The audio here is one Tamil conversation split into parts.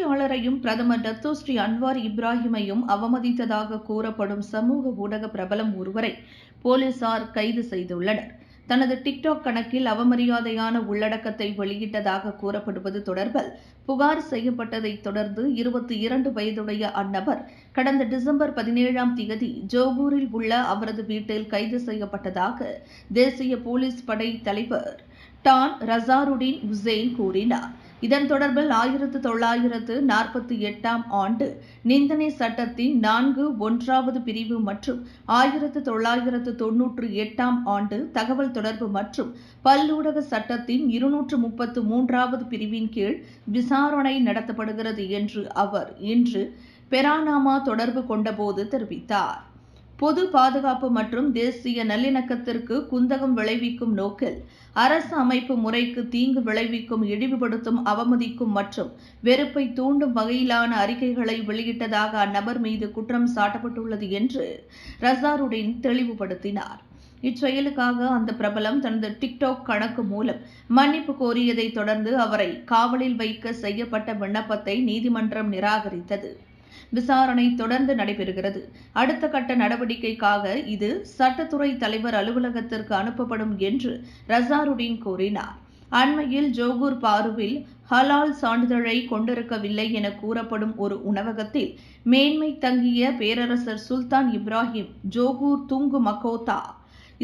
ஆட்சியாளரையும் பிரதமர் டத்தோஸ்ரீ அன்வார் இப்ராஹிமையும் அவமதித்ததாக கூறப்படும் சமூக ஊடக பிரபலம் ஒருவரை போலீசார் கைது செய்துள்ளனர். தனது டிக்டாக் கணக்கில் அவமரியாதையான உள்ளடக்கத்தை வெளியிட்டதாக கூறப்படுவது தொடர்பில் புகார் செய்யப்பட்டதைத் தொடர்ந்து 22 வயதுடைய அந்நபர் கடந்த டிசம்பர் 17ஆம் தேதி ஜோகூரில் உள்ள அவரது வீட்டில் கைது செய்யப்பட்டதாக தேசிய போலீஸ் படை தலைவர் டான் ரசாருடின் உசேன் கூறினார். இதன் தொடர்பில் 1948ஆம் ஆண்டு நிந்தனை சட்டத்தின் 4(1) பிரிவு மற்றும் 1998ஆம் ஆண்டு தகவல் தொடர்பு மற்றும் பல்லூடக சட்டத்தின் 233வது பிரிவின் கீழ் விசாரணை நடத்தப்படுகிறது என்று அவர் இன்று பெரானாமா தொடர்பு கொண்டபோது தெரிவித்தார். பொது பாதுகாப்பு மற்றும் தேசிய நல்லிணக்கத்திற்கு குந்தகம் விளைவிக்கும் நோக்கில் அரசு அமைப்பு முறைக்கு தீங்கு விளைவிக்கும், இழிவுபடுத்தும், அவமதிக்கும் மற்றும் வெறுப்பை தூண்டும் வகையிலான அறிக்கைகளை வெளியிட்டதாக அந்நபர் மீது குற்றம் சாட்டப்பட்டுள்ளது என்று ரசாருடின் தெளிவுபடுத்தினார். இச்செயலுக்காக அந்த பிரபலம் தனது டிக்டாக் கணக்கு மூலம் மன்னிப்பு கோரியதைத் தொடர்ந்து அவரை காவலில் வைக்க செய்யப்பட்ட விண்ணப்பத்தை நீதிமன்றம் நிராகரித்தது. விசாரணை தொடர்ந்து நடைபெறுகிறது. அடுத்த கட்ட நடவடிக்கைக்காக இது சட்டத்துறை தலைவர் அலுவலகத்திற்கு அனுப்பப்படும் என்று ரசாருடின் கூறினார். அண்மையில் ஜோகூர் பாருவில் ஹலால் சான்றிதழை கொண்டிருக்கவில்லை என கூறப்படும் ஒரு உணவகத்தில் மேன்மை தங்கிய பேரரசர் சுல்தான் Ibrahim, Johor Tunku Makota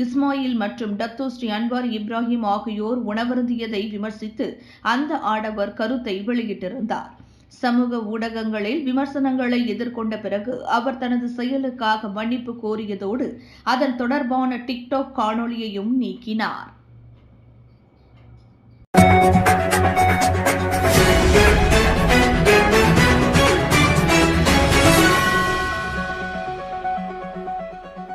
Ismail மற்றும் டத்தோஸ்ரீ அன்வார் இப்ராஹிம் ஆகியோர் உணவருந்தியதை விமர்சித்து அந்த ஆடவர் கருத்தை வெளியிட்டிருந்தார். சமூக ஊடகங்களில் விமர்சனங்களை எதிர்கொண்ட பிறகு அவர் தனது செயலுக்காக மன்னிப்பு கோரியதோடு அதன் தொடர்பான டிக்டாக் காணொளியையும் நீக்கினார்.